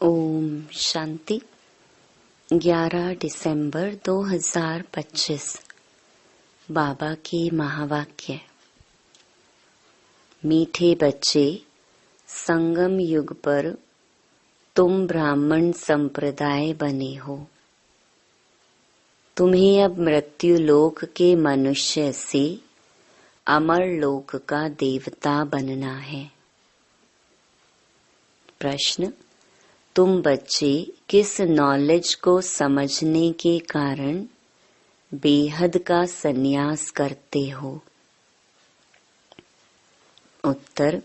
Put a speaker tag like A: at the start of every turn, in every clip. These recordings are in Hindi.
A: ओम शांति। 11 दिसंबर 2025 बाबा के महावाक्य। मीठे बच्चे, संगम युग पर तुम ब्राह्मण संप्रदाय बने हो। तुम्हें अब मृत्यु लोक के मनुष्य से अमर लोक का देवता बनना है। प्रश्न: तुम बच्चे किस नॉलेज को समझने के कारण बेहद का संन्यास करते हो? उत्तर: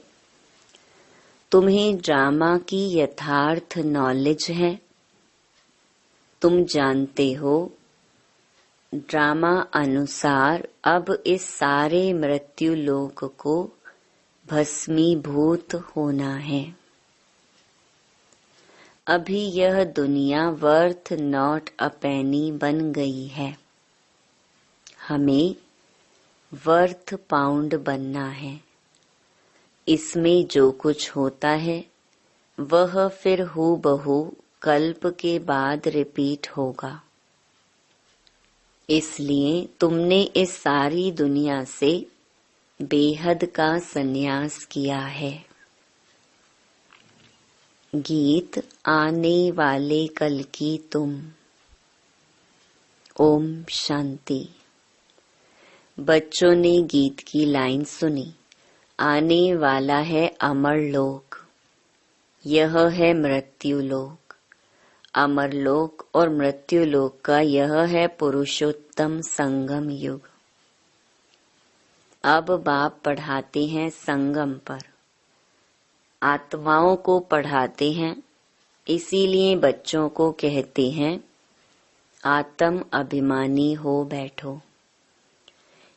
A: तुम्हें ड्रामा की यथार्थ नॉलेज है। तुम जानते हो ड्रामा अनुसार अब इस सारे मृत्यु लोक को भस्मीभूत होना है। अभी यह दुनिया वर्थ नॉट अ पेनी बन गई है। हमें वर्थ पाउंड बनना है। इसमें जो कुछ होता है वह फिर हूबहू कल्प के बाद रिपीट होगा। इसलिए तुमने इस सारी दुनिया से बेहद का संन्यास किया है। गीत आने वाले कल की तुम। ओम शांति। बच्चों ने गीत की लाइन सुनी। आने वाला है अमर लोक। यह है मृत्यु लोक। अमर लोक और मृत्यु लोक का यह है पुरुषोत्तम संगम युग। अब बाप पढ़ाते हैं संगम पर। आत्माओं को पढ़ाते हैं, इसीलिए बच्चों को कहते हैं आत्म अभिमानी हो बैठो।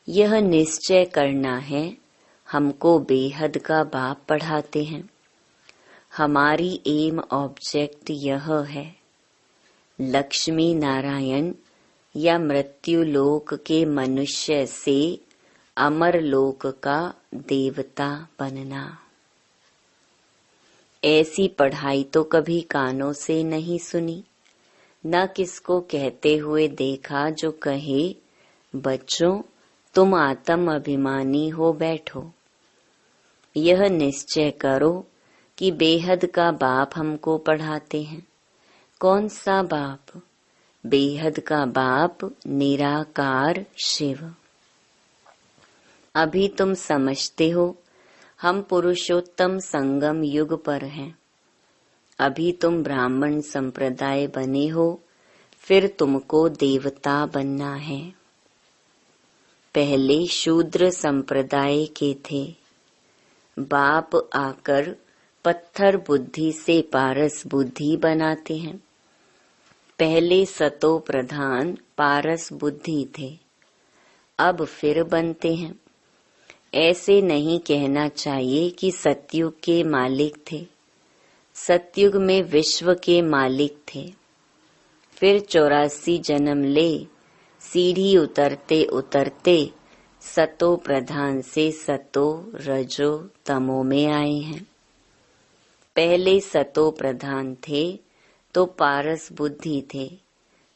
A: यह निश्चय करना है, हमको बेहद का बाप पढ़ाते हैं। हमारी एम ऑब्जेक्ट यह है, लक्ष्मी नारायण या मृत्यु लोक के मनुष्य से अमर लोक का देवता बनना। ऐसी पढ़ाई तो कभी कानों से नहीं सुनी, न किसको कहते हुए देखा जो कहे बच्चों तुम आत्म अभिमानी हो बैठो। यह निश्चय करो कि बेहद का बाप हमको पढ़ाते हैं। कौन सा बाप? बेहद का बाप निराकार शिव। अभी तुम समझते हो हम पुरुषोत्तम संगम युग पर हैं। अभी तुम ब्राह्मण संप्रदाय बने हो, फिर तुमको देवता बनना है। पहले शूद्र संप्रदाय के थे। बाप आकर पत्थर बुद्धि से पारस बुद्धि बनाते हैं। पहले सतो प्रधान पारस बुद्धि थे, अब फिर बनते हैं। ऐसे नहीं कहना चाहिए कि सतयुग के मालिक थे। सतयुग में विश्व के मालिक थे। फिर 84 जन्म ले, सीढ़ी उतरते उतरते सतो प्रधान से सतो रजो तमो में आए हैं। पहले सतो प्रधान थे तो पारस बुद्धि थे।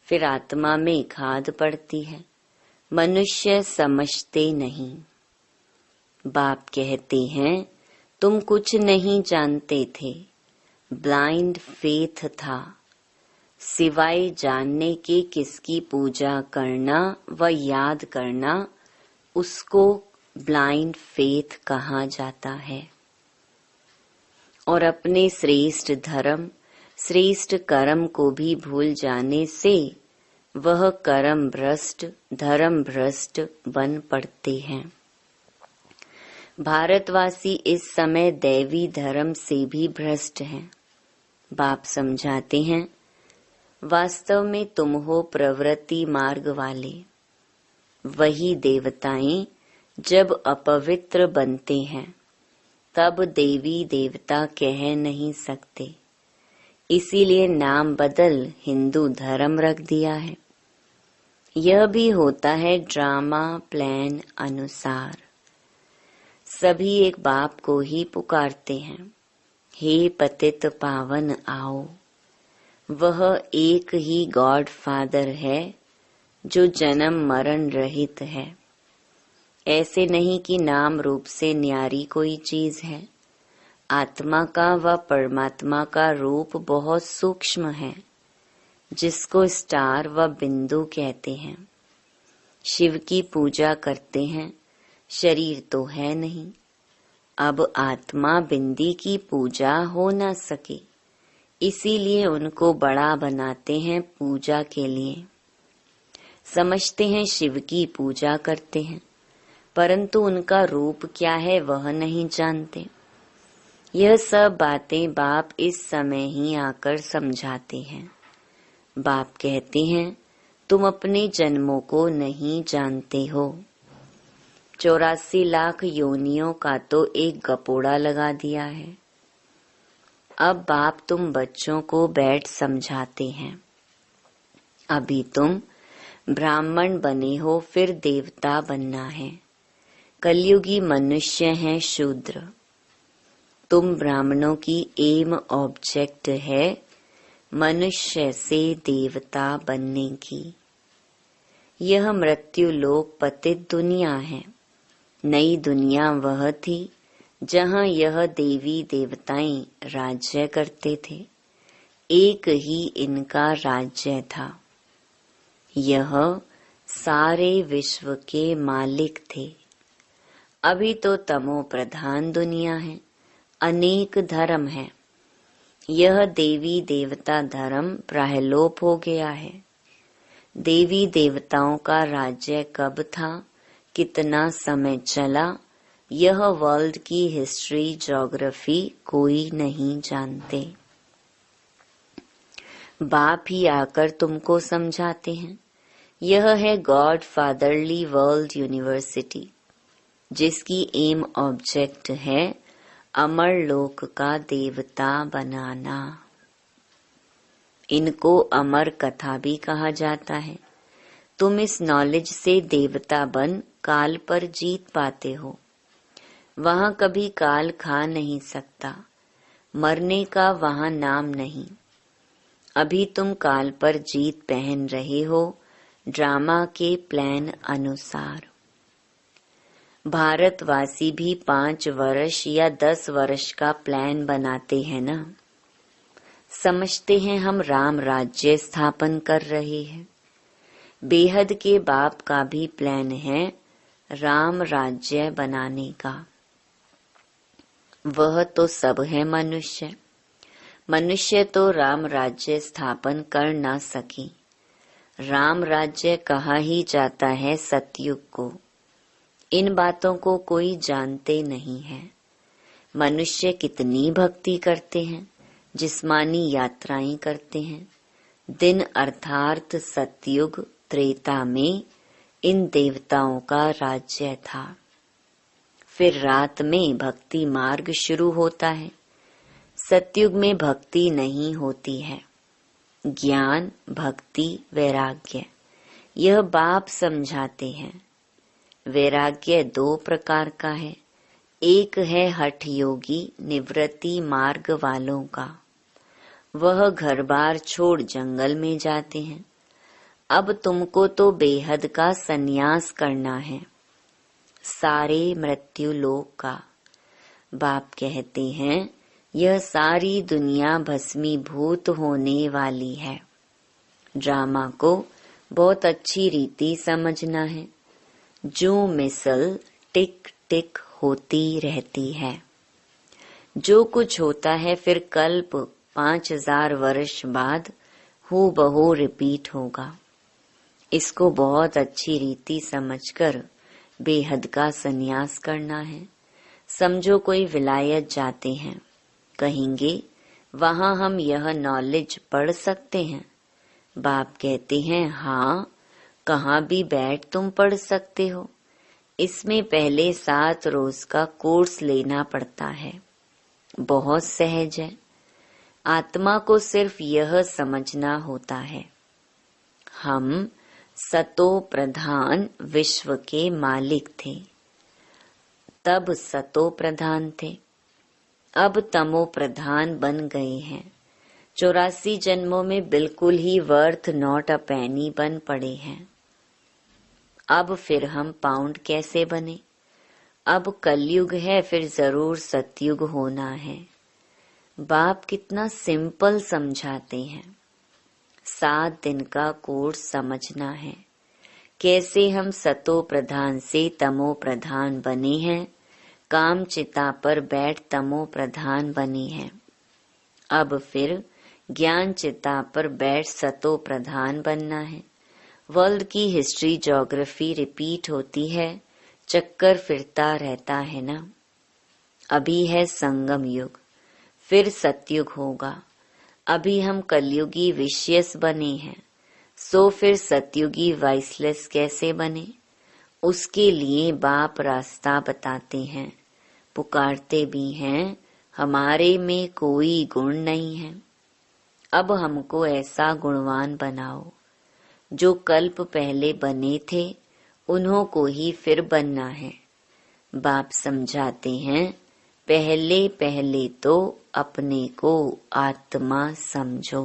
A: फिर आत्मा में खाद पड़ती है। मनुष्य समझते नहीं। बाप कहते हैं तुम कुछ नहीं जानते थे। ब्लाइंड फेथ था। सिवाय जानने के किसकी पूजा करना व याद करना, उसको ब्लाइंड फेथ कहा जाता है। और अपने श्रेष्ठ धर्म श्रेष्ठ कर्म को भी भूल जाने से वह कर्म भ्रष्ट धर्म भ्रष्ट बन पड़ते हैं। भारतवासी इस समय दैवी धर्म से भी भ्रष्ट हैं। बाप समझाते हैं वास्तव में तुम हो प्रवृत्ति मार्ग वाले। वही देवताएं जब अपवित्र बनते हैं तब देवी देवता कह नहीं सकते, इसीलिए नाम बदल हिंदू धर्म रख दिया है। यह भी होता है ड्रामा प्लान अनुसार। सभी एक बाप को ही पुकारते हैं, हे पतित पावन आओ। वह एक ही गॉड फादर है जो जन्म मरण रहित है। ऐसे नहीं कि नाम रूप से न्यारी कोई चीज है। आत्मा का व परमात्मा का रूप बहुत सूक्ष्म है, जिसको स्टार व बिंदु कहते हैं। शिव की पूजा करते हैं, शरीर तो है नहीं। अब आत्मा बिंदी की पूजा हो न सके, इसीलिए उनको बड़ा बनाते हैं पूजा के लिए। समझते हैं शिव की पूजा करते हैं, परंतु उनका रूप क्या है वह नहीं जानते। यह सब बातें बाप इस समय ही आकर समझाते हैं। बाप कहते हैं, तुम अपने जन्मों को नहीं जानते हो। 84 लाख योनियों का तो एक गपोड़ा लगा दिया है। अब बाप तुम बच्चों को बैठ समझाते हैं। अभी तुम ब्राह्मण बने हो, फिर देवता बनना है। कलयुगी मनुष्य हैं शूद्र। तुम ब्राह्मणों की एम ऑब्जेक्ट है मनुष्य से देवता बनने की। यह मृत्यु लोक पतित दुनिया है। नई दुनिया वह थी जहाँ यह देवी देवताएं राज्य करते थे। एक ही इनका राज्य था। यह सारे विश्व के मालिक थे। अभी तो तमो प्रधान दुनिया है, अनेक धर्म है। यह देवी देवता धर्म प्रायलोप हो गया है। देवी देवताओं का राज्य कब था, कितना समय चला, यह वर्ल्ड की हिस्ट्री ज्योग्राफी कोई नहीं जानते। बाप ही आकर तुमको समझाते हैं। यह है गॉड फादरली वर्ल्ड यूनिवर्सिटी, जिसकी एम ऑब्जेक्ट है अमर लोक का देवता बनाना। इनको अमर कथा भी कहा जाता है। तुम इस नॉलेज से देवता बन काल पर जीत पाते हो। वहाँ कभी काल खा नहीं सकता। मरने का वहाँ नाम नहीं। अभी तुम काल पर जीत पहन रहे हो ड्रामा के प्लान अनुसार। भारतवासी भी 5 वर्ष या 10 वर्ष का प्लान बनाते हैं ना। समझते हैं हम राम राज्य स्थापन कर रहे हैं। बेहद के बाप का भी प्लान है राम राज्य बनाने का। वह तो सब है मनुष्य। मनुष्य तो राम राज्य स्थापन कर ना सकी। राम राज्य कहा ही जाता है सतयुग को। इन बातों को कोई जानते नहीं है। मनुष्य कितनी भक्ति करते हैं, जिस्मानी यात्राएं करते हैं। दिन अर्थात सतयुग त्रेता में इन देवताओं का राज्य था। फिर रात में भक्ति मार्ग शुरू होता है। सतयुग में भक्ति नहीं होती है। ज्ञान, भक्ति, वैराग्य, यह बाप समझाते हैं। वैराग्य 2 प्रकार का है। एक है हठ योगी निवृत्ति मार्ग वालों का। वह घर बार छोड़ जंगल में जाते हैं। अब तुमको तो बेहद का संन्यास करना है, सारे मृत्यु लोक का। बाप कहते हैं यह सारी दुनिया भस्मीभूत होने वाली है। ड्रामा को बहुत अच्छी रीति समझना है। जो मिसल टिक टिक होती रहती है। जो कुछ होता है फिर कल्प 5000 वर्ष बाद हूबहू रिपीट होगा। इसको बहुत अच्छी रीति समझकर बेहद का संन्यास करना है। समझो कोई विलायत जाते हैं, कहेंगे वहाँ हम यह नॉलेज पढ़ सकते हैं। बाप कहते हैं हाँ, कहाँ भी बैठ तुम पढ़ सकते हो। इसमें पहले 7 रोज का कोर्स लेना पड़ता है। बहुत सहज है। आत्मा को सिर्फ यह समझना होता है हम सतो प्रधान विश्व के मालिक थे। तब सतो प्रधान थे, अब तमो प्रधान बन गए हैं। 84 जन्मों में बिल्कुल ही वर्थ नॉट अ पैनी बन पड़े हैं। अब फिर हम पाउंड कैसे बने? अब कलयुग है, फिर जरूर सतयुग होना है। बाप कितना सिंपल समझाते हैं। 7 दिन का कोर्स समझना है। कैसे हम सतो प्रधान से तमो प्रधान बने हैं, काम चिता पर बैठ तमो प्रधान बने हैं। अब फिर ज्ञान चिता पर बैठ सतो प्रधान बनना है। वर्ल्ड की हिस्ट्री ज्योग्राफी रिपीट होती है, चक्कर फिरता रहता है ना। अभी है संगम युग, फिर सतयुग होगा। अभी हम कलयुगी विशियस बने हैं, सो फिर सतयुगी वाइसलेस कैसे बने? उसके लिए बाप रास्ता बताते हैं, पुकारते भी हैं, हमारे में कोई गुण नहीं है। अब हमको ऐसा गुणवान बनाओ, जो कल्प पहले बने थे उन्हों को ही फिर बनना है। बाप समझाते हैं, पहले पहले तो अपने को आत्मा समझो।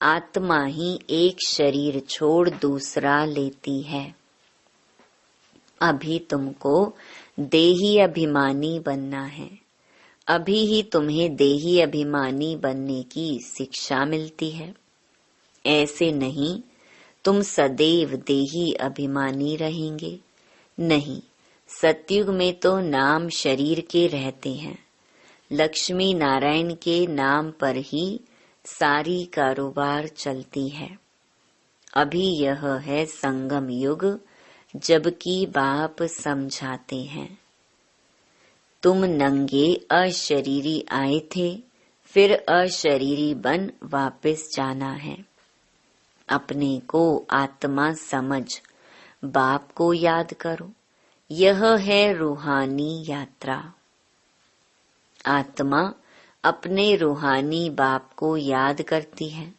A: आत्मा ही एक शरीर छोड़ दूसरा लेती है। अभी तुमको देही अभिमानी बनना है। अभी ही तुम्हें देही अभिमानी बनने की शिक्षा मिलती है। ऐसे नहीं तुम सदैव देही अभिमानी रहेंगे। नहीं, सतयुग में तो नाम शरीर के रहते हैं। लक्ष्मी नारायण के नाम पर ही सारी कारोबार चलती है। अभी यह है संगम युग, जबकि बाप समझाते हैं, तुम नंगे अशरीरी आए थे, फिर अशरीरी बन वापस जाना है। अपने को आत्मा समझ बाप को याद करो। यह है रूहानी यात्रा। आत्मा अपने रूहानी बाप को याद करती है।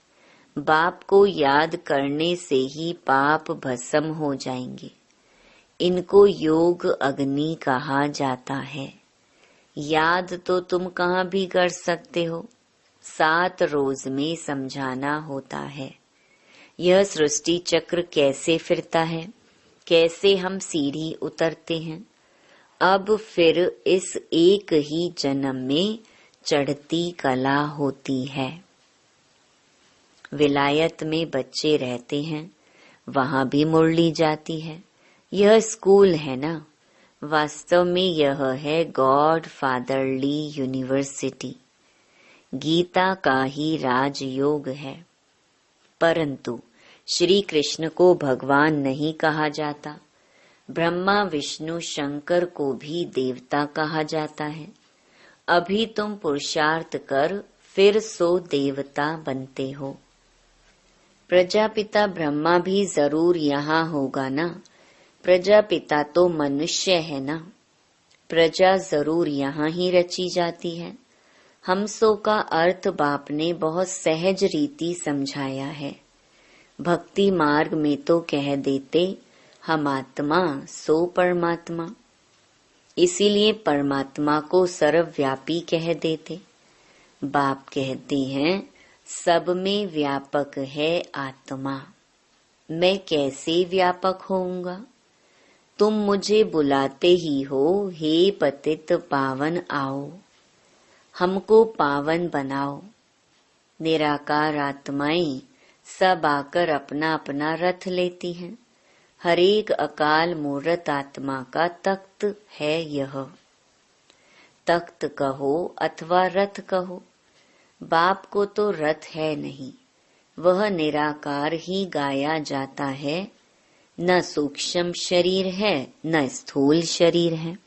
A: बाप को याद करने से ही पाप भस्म हो जाएंगे। इनको योग अग्नि कहा जाता है। याद तो तुम कहाँ भी कर सकते हो, 7 रोज में समझाना होता है। यह सृष्टि चक्र कैसे फिरता है, कैसे हम सीढ़ी उतरते हैं। अब फिर इस एक ही जन्म में चढ़ती कला होती है। विलायत में बच्चे रहते हैं, वहाँ भी मुरली जाती है। यह स्कूल है ना। वास्तव में यह है गॉड फादरली यूनिवर्सिटी। गीता का ही राजयोग है। परंतु श्री कृष्ण को भगवान नहीं कहा जाता। ब्रह्मा विष्णु शंकर को भी देवता कहा जाता है। अभी तुम पुरुषार्थ कर फिर सो देवता बनते हो। प्रजापिता ब्रह्मा भी जरूर यहाँ होगा ना। प्रजापिता तो मनुष्य है ना। प्रजा जरूर यहाँ ही रची जाती है। हमसो का अर्थ बाप ने बहुत सहज रीति समझाया है। भक्ति मार्ग में तो कह देते, हम आत्मा सो परमात्मा। इसीलिए परमात्मा को सर्वव्यापी कह देते। बाप कहते हैं, सब में व्यापक है आत्मा। मैं कैसे व्यापक होऊंगा? तुम मुझे बुलाते ही हो, हे पतित पावन आओ। हमको पावन बनाओ। निराकार आत्माएं सब आकर अपना अपना रथ लेती हैं। हरेक अकाल मूर्त आत्मा का तख्त है यह। तख्त कहो अथवा रथ कहो, बाप को तो रथ है नहीं। वह निराकार ही गाया जाता है। न सूक्ष्म शरीर है, न स्थूल शरीर है।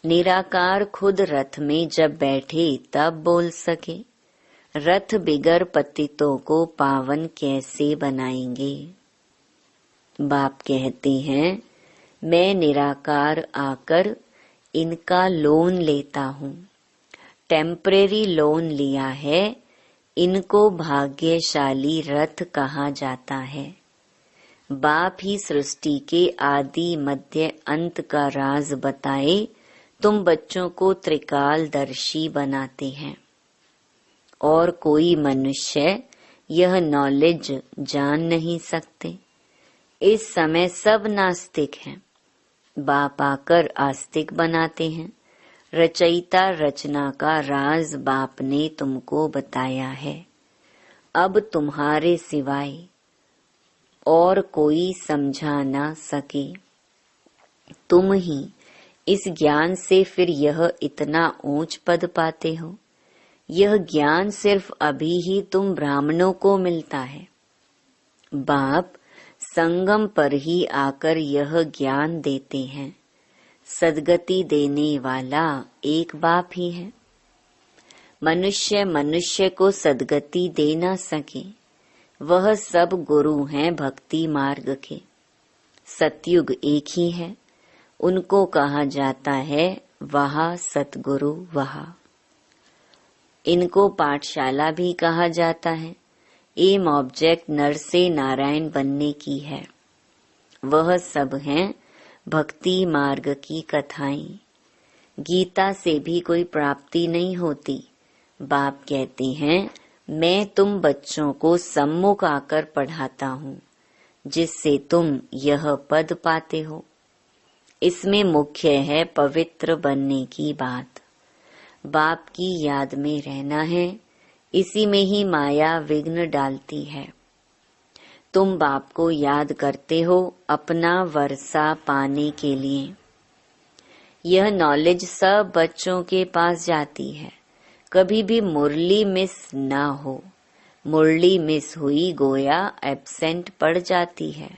A: निराकार खुद रथ में जब बैठे तब बोल सके। रथ बिगर पतितों को पावन कैसे बनाएंगे? बाप कहते हैं, मैं निराकार आकर इनका लोन लेता हूँ। टेम्परेरी लोन लिया है। इनको भाग्यशाली रथ कहा जाता है। बाप ही सृष्टि के आदि मध्य अंत का राज बताए तुम बच्चों को त्रिकालदर्शी बनाते हैं। और कोई मनुष्य यह नॉलेज जान नहीं सकते। इस समय सब नास्तिक हैं। बाप आकर आस्तिक बनाते हैं। रचयिता रचना का राज बाप ने तुमको बताया है। अब तुम्हारे सिवाय और कोई समझा ना सके। तुम ही इस ज्ञान से फिर यह इतना ऊंच पद पाते हो। यह ज्ञान सिर्फ अभी ही तुम ब्राह्मणों को मिलता है। बाप संगम पर ही आकर यह ज्ञान देते हैं। सद्गति देने वाला एक बाप ही है। मनुष्य मनुष्य को सद्गति दे ना सके। वह सब गुरु हैं भक्ति मार्ग के। सतयुग एक ही है। उनको कहा जाता है वहा सतगुरु वहा। इनको पाठशाला भी कहा जाता है। एम ऑब्जेक्ट नर से नारायण बनने की है। वह सब हैं भक्ति मार्ग की कथाएं। गीता से भी कोई प्राप्ति नहीं होती। बाप कहते हैं मैं तुम बच्चों को सम्मुख आकर पढ़ाता हूँ, जिससे तुम यह पद पाते हो। इसमें मुख्य है पवित्र बनने की बात। बाप की याद में रहना है। इसी में ही माया विघ्न डालती है। तुम बाप को याद करते हो अपना वर्षा पाने के लिए। यह नॉलेज सब बच्चों के पास जाती है। कभी भी मुरली मिस ना हो। मुरली मिस हुई गोया एब्सेंट पड़ जाती है।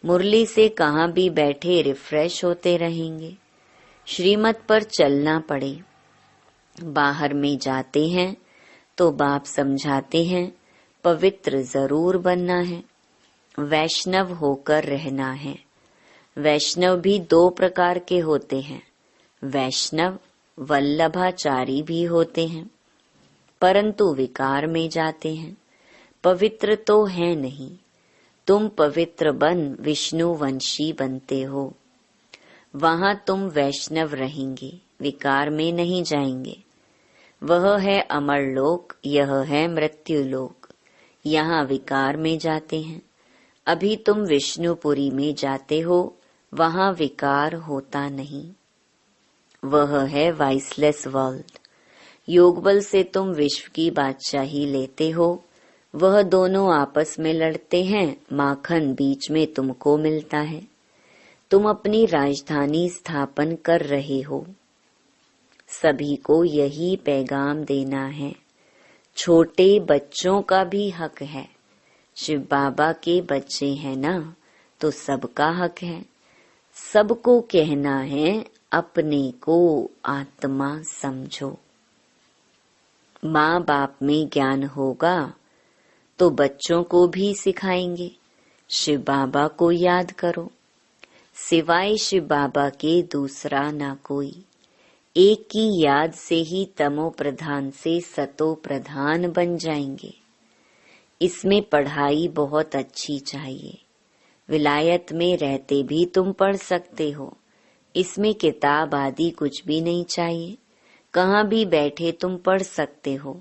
A: मुरली से कहाँ भी बैठे रिफ्रेश होते रहेंगे। श्रीमत पर चलना पड़े। बाहर में जाते हैं तो बाप समझाते हैं पवित्र जरूर बनना है। वैष्णव होकर रहना है। वैष्णव भी दो प्रकार के होते हैं। वैष्णव वल्लभाचारी भी होते हैं, परंतु विकार में जाते हैं। पवित्र तो है नहीं। तुम पवित्र बन विष्णुवंशी बनते हो। वहां तुम वैष्णव रहेंगे, विकार में नहीं जाएंगे। वह है अमर लोक, यह है मृत्यु लोक। यहाँ विकार में जाते हैं। अभी तुम विष्णुपुरी में जाते हो, वहां विकार होता नहीं। वह है वाइसलेस वर्ल्ड। योग बल से तुम विश्व की बादशाही लेते हो। वह दोनों आपस में लड़ते हैं। माखन बीच में तुमको मिलता है। तुम अपनी राजधानी स्थापन कर रहे हो। सभी को यही पैगाम देना है। छोटे बच्चों का भी हक है। शिव बाबा के बच्चे हैं ना, तो सबका हक है। सबको कहना है अपने को आत्मा समझो। माँ बाप में ज्ञान होगा तो बच्चों को भी सिखाएंगे। शिव बाबा को याद करो। सिवाय शिव बाबा के दूसरा ना कोई। एक की याद से ही तमो प्रधान से सतो प्रधान बन जाएंगे। इसमें पढ़ाई बहुत अच्छी चाहिए। विलायत में रहते भी तुम पढ़ सकते हो। इसमें किताब आदि कुछ भी नहीं चाहिए। कहाँ भी बैठे तुम पढ़ सकते हो।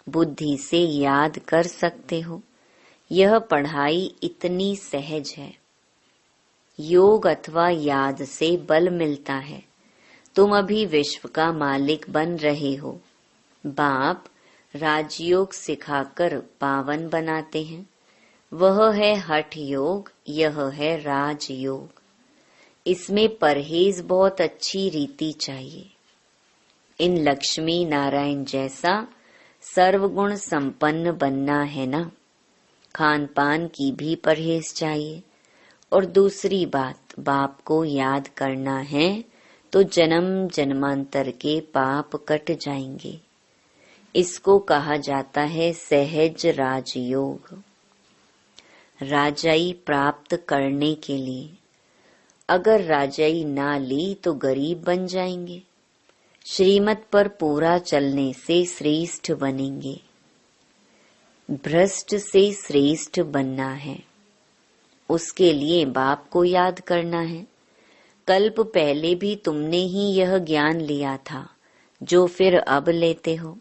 A: बुद्धि से याद कर सकते हो। यह पढ़ाई इतनी सहज है। योग अथवा याद से बल मिलता है। तुम अभी विश्व का मालिक बन रहे हो। बाप राजयोग सिखाकर पावन बनाते हैं। वह है हठ योग, यह है राजयोग। इसमें परहेज बहुत अच्छी रीति चाहिए। इन लक्ष्मी नारायण जैसा सर्वगुण संपन्न बनना है ना। खान पान की भी परहेज चाहिए। और दूसरी बात, बाप को याद करना है तो जन्म जन्मांतर के पाप कट जाएंगे। इसको कहा जाता है सहज राजयोग। राजाई प्राप्त करने के लिए अगर राजाई ना ली तो गरीब बन जाएंगे। श्रीमत पर पूरा चलने से श्रेष्ठ बनेंगे। भ्रष्ट से श्रेष्ठ बनना है। उसके लिए बाप को याद करना है। कल्प पहले भी तुमने ही यह ज्ञान लिया था जो फिर अब लेते हो।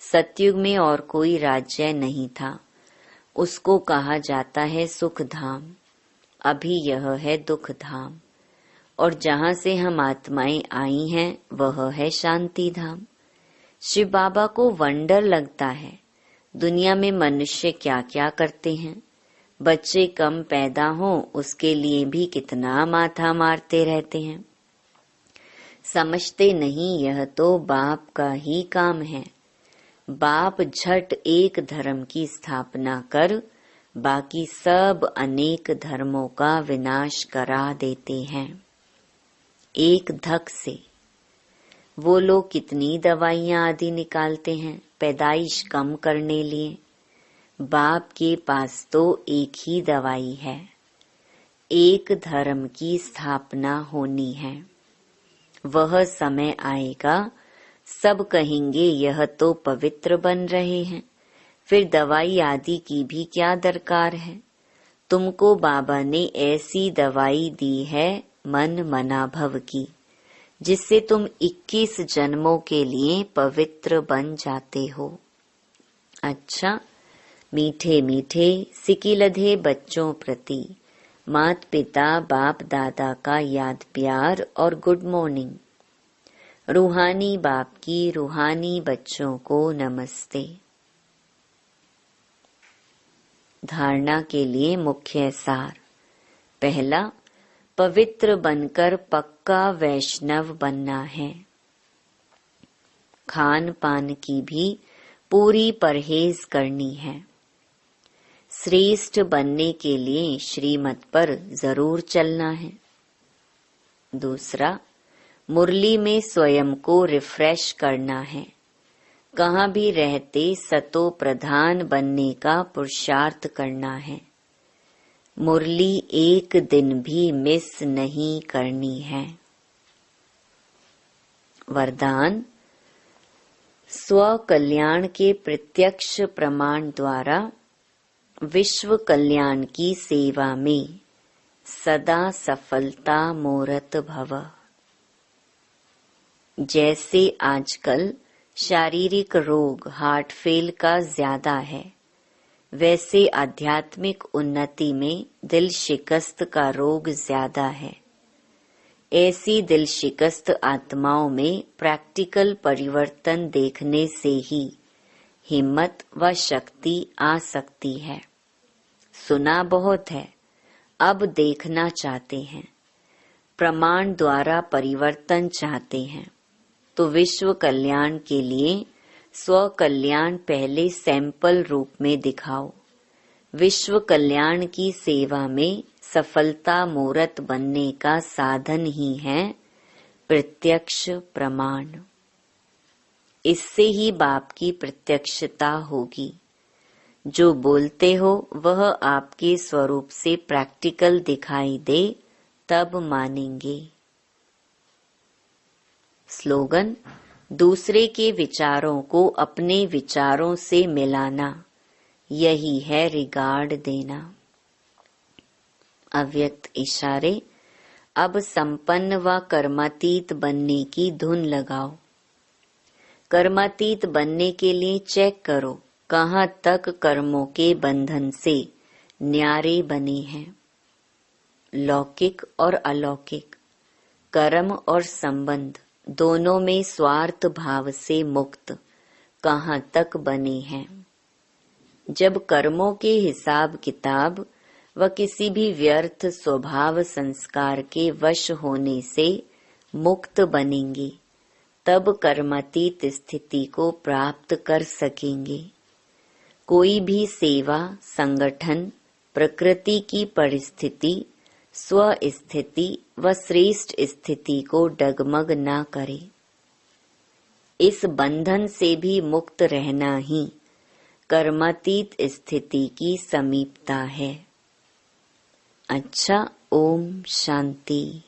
A: सतयुग में और कोई राज्य नहीं था, उसको कहा जाता है सुख धाम। अभी यह है दुख धाम, और जहाँ से हम आत्माएं आई हैं वह है शांति धाम। शिव बाबा को वंडर लगता है, दुनिया में मनुष्य क्या क्या करते हैं। बच्चे कम पैदा हों उसके लिए भी कितना माथा मारते रहते हैं। समझते नहीं यह तो बाप का ही काम है। बाप झट एक धर्म की स्थापना कर बाकी सब अनेक धर्मों का विनाश करा देते हैं एक धक से। वो लोग कितनी दवाइयां आदि निकालते हैं पैदाइश कम करने लिए। बाप के पास तो एक ही दवाई है, एक धर्म की स्थापना होनी है। वह समय आएगा सब कहेंगे यह तो पवित्र बन रहे हैं, फिर दवाई आदि की भी क्या दरकार है। तुमको बाबा ने ऐसी दवाई दी है मन मना भव की, जिससे तुम 21 जन्मों के लिए पवित्र बन जाते हो। अच्छा, मीठे मीठे सिकिलधे बच्चों प्रति मात पिता बाप दादा का याद प्यार और गुड मॉर्निंग। रूहानी बाप की रूहानी बच्चों को नमस्ते। धारणा के लिए मुख्य सार। पहला, पवित्र बनकर पक्का वैष्णव बनना है। खान पान की भी पूरी परहेज करनी है। श्रेष्ठ बनने के लिए श्रीमत पर जरूर चलना है। दूसरा, मुरली में स्वयं को रिफ्रेश करना है। कहाँ भी रहते सतो प्रधान बनने का पुरुषार्थ करना है। मुरली एक दिन भी मिस नहीं करनी है। वरदान, स्व कल्याण के प्रत्यक्ष प्रमाण द्वारा विश्व कल्याण की सेवा में सदा सफलता मोरत भव। जैसे आजकल शारीरिक रोग हार्ट फेल का ज्यादा है, वैसे आध्यात्मिक उन्नति में दिल शिकस्त का रोग ज्यादा है। ऐसी दिल शिकस्त आत्माओं में प्रैक्टिकल परिवर्तन देखने से ही हिम्मत व शक्ति आ सकती है। सुना बहुत है, अब देखना चाहते हैं। प्रमाण द्वारा परिवर्तन चाहते हैं तो विश्व कल्याण के लिए स्व कल्याण पहले सैंपल रूप में दिखाओ। विश्व कल्याण की सेवा में सफलता मूर्त बनने का साधन ही है प्रत्यक्ष प्रमाण। इससे ही बाप की प्रत्यक्षता होगी। जो बोलते हो वह आपके स्वरूप से प्रैक्टिकल दिखाई दे तब मानेंगे। स्लोगन, दूसरे के विचारों को अपने विचारों से मिलाना, यही है रिगार्ड देना। अव्यक्त इशारे, अब संपन्न व कर्मातीत बनने की धुन लगाओ। कर्मातीत बनने के लिए चेक करो कहाँ तक कर्मों के बंधन से न्यारे बने हैं। लौकिक और अलौकिक, कर्म और संबंध दोनों में स्वार्थ भाव से मुक्त कहाँ तक बने हैं। जब कर्मों के हिसाब किताब व किसी भी व्यर्थ स्वभाव संस्कार के वश होने से मुक्त बनेंगे, तब कर्मातीत स्थिति को प्राप्त कर सकेंगे। कोई भी सेवा, संगठन, प्रकृति की परिस्थिति, स्व स्थिति व श्रेष्ठ स्थिति को डगमग ना करे। इस बंधन से भी मुक्त रहना ही कर्मातीत स्थिति की समीपता है। अच्छा, ओम शांति।